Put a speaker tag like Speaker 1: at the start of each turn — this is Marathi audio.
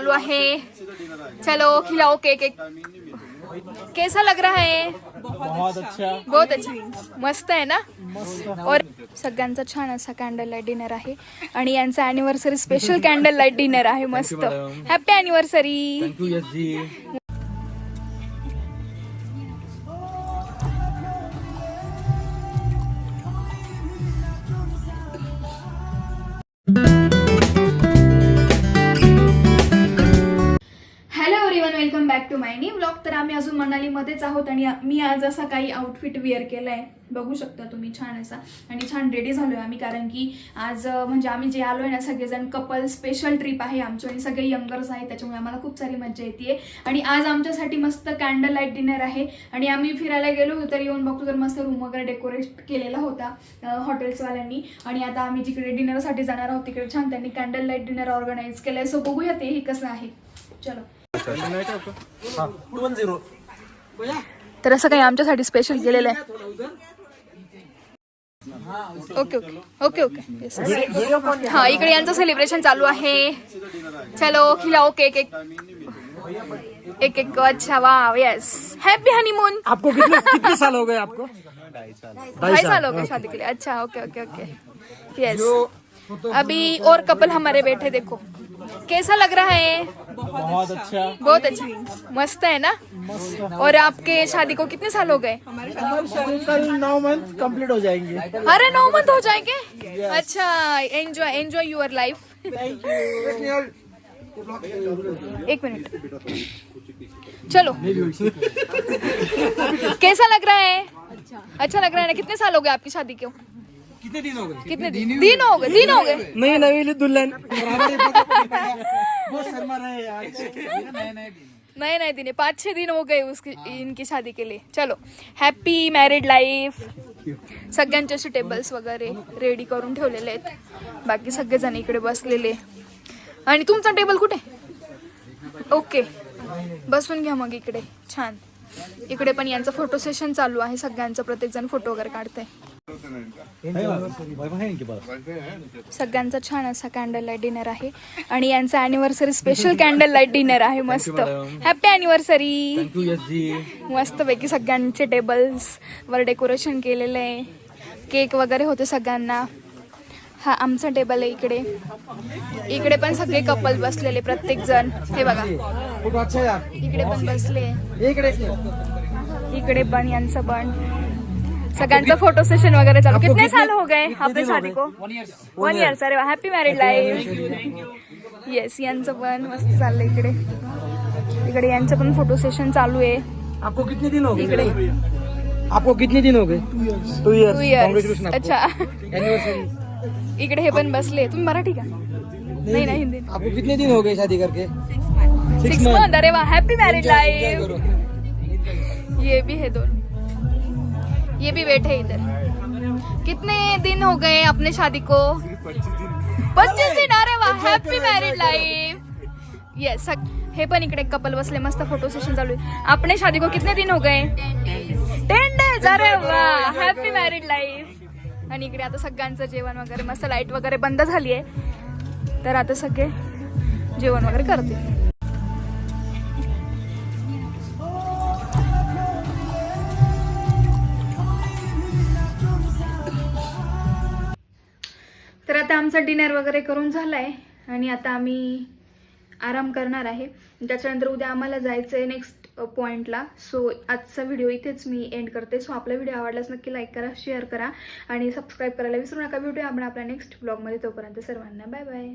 Speaker 1: चालू आहे. चलो खिलाओ केक एक. कैसा लग रहा है?
Speaker 2: बहुत अच्छा.
Speaker 1: बहुत अच्छा. मस्त आहे ना. और सगळ्यांचा छान असा कॅन्डल लाईट डिनर आहे आणि यांचा anniversary special candle light dinner आहे. मस्त. Happy anniversary.
Speaker 2: थँक्यू यस जी.
Speaker 1: Welcome back to my new vlog. तर आम्ही अजून मनालीमध्येच आहोत आणि मी आज असा काही आउटफिट वेअर केलाय, बघू शकता तुम्ही, छान असा. आणि छान रेडी झालोय आम्ही, कारण की आज म्हणजे आम्ही जे आलोय ना सगळेजण कपल स्पेशल ट्रिप आहे आमची आणि सगळे यंगर्स आहेत, त्याच्यामुळे आम्हाला खूप सारी मजा येते. आणि आज आमच्यासाठी मस्त कॅन्डल लाईट डिनर आहे आणि आम्ही फिरायला गेलो तर येऊन बघतो तर मस्त रूम वगैरे डेकोरेट केलेला होता हॉटेल्सवाल्यांनी. आणि आता आम्ही जिकडे डिनरसाठी जाणार आहोत तिकडे छान त्यांनी कॅन्डल लाईट डिनर ऑर्गनाईज केलंय. सो बघूया तेही कसं आहे. चलो. तर असं काही आमच्यासाठी स्पेशल केलेलं आहे. Okay okay okay okay. हा, इकडे यांचं सेलिब्रेशन चालू आहे. चलो खिलाओ केक एक एक एक. अच्छा वाह, यस. Happy honeymoon.
Speaker 2: आपको कितने साल हो गए? आपको
Speaker 1: 2.5 साल हो गए शादी के लिए. अच्छा ओके ओके ओके. यस. अभी और कपल हमारे बैठे, देखो कैसा लग रहा है?
Speaker 2: बहुत अच्छा.
Speaker 1: बहुत अच्छा. मस्त है ना. और आपके शादी को कितने साल हो गए?
Speaker 2: हमारी कल 9 मंथ कंप्लीट हो जाएंगे.
Speaker 1: अरे 9 मंथ हो जाएंगे. अच्छा, एंजॉय एंजॉय युअर लाइफ. एक मिनट. चलो. कैसा लग रहा है? अच्छा लग रहा है ना. कितने साल हो गए आपकी शादी को?
Speaker 2: कितने दिन हो गए?
Speaker 1: कितने दिन हो गए? दिन हो गए.
Speaker 2: नहीं, नवी दुल्हन बहुत शर्मा रहे आज.
Speaker 1: नहीं दिन है. 5-6 दिन हो गए उसकी इनकी शादी के लिए. चलो, हॅपी मॅरिड लाईफ. सगळ्यांचे असे टेबल्स वगैरे रेडी करून ठेवलेले आहेत. बाकी सगळेजण इकडे बसलेले. आणि तुमचा टेबल कुठे? ओके, बसून घ्या मग इकडे. छान. इकडे पण यांचं फोटो सेशन चालू आहे. सगळ्यांचं प्रत्येक जण फोटो वगैरे काढतंय. सगळ्यांचा छान असा कॅन्डल लाईट डिनर आहे आणि यांचा anniversary special candle light dinner आहे. मस्त. Happy anniversary.
Speaker 2: थँक्यू यस जी.
Speaker 1: मस्त पैकी सगळ्यांचे टेबल्स वर डेकोरेशन केलेलं आहे. केक वगैरे होते सगळ्यांना. हा आमचा टेबल आहे इकडे. इकडे पण सगळे कपल बसलेले प्रत्येक जण. हे बघा, इकडे पण बसले. इकडे पण यांचं पण सगळ्यांचा फोटो सेशन वगैरे चालू. कितने साल हो गए आपने शादी को? 1 year. अरे हॅपी मॅरिड लाईफ. येस. यांचं पण मस्त चाललंय इकडे. इकडे यांचं पण फोटो सेशन चालू आहे.
Speaker 2: आपको कितने दिन हो गए?
Speaker 1: इकडे
Speaker 2: आपको कितने दिन हो गए? 2 years.
Speaker 1: 2 years.
Speaker 2: Congratulations.
Speaker 1: अच्छा.
Speaker 2: एनिवर्सरी.
Speaker 1: इकडे हे पण बसले. तुम्ही मराठी का? नाही ना, हिंदी.
Speaker 2: आपको कितने दिन हो गए शादी करके?
Speaker 1: 6 month. अरे वाह, हैप्पी मैरिड लाइफ. ये भी है दोनों. ये भी बैठे इधर. कितने दिन हो गए अपने शादी को? 25 दिन. अरे वाह, हैप्पी मैरिड लाइफ. यस. हे पण इकडे कपल बसले. मस्त फोटो सेशन चालू आहे. अपने शादी को कितने दिन हो गए? 10 days. अरे वाह, हैप्पी मैरिड लाइफ. आणि इकडे आता सगळ्यांचं जेवण वगैरे मस्त. लाईट वगैरे बंद झाली आहे तर आता सगळे जेवण वगैरे करतील. तर आता आमचा डिनर वगैरे करून झालाय आणि आता आम्ही आराम करणार आहे. त्याच्यानंतर उद्या आम्हाला जायचं आहे नेक्स्ट पॉइंटला. सो आजचा व्हिडिओ इथेच मी एंड करते. सो आपला व्हिडिओ आवडलाच नक्की लाईक करा, शेअर करा आणि सबस्क्राईब करायला विसरू नका. भेटूया आपण आपल्या नेक्स्ट ब्लॉगमध्ये. तोपर्यंत सर्वांना बाय बाय.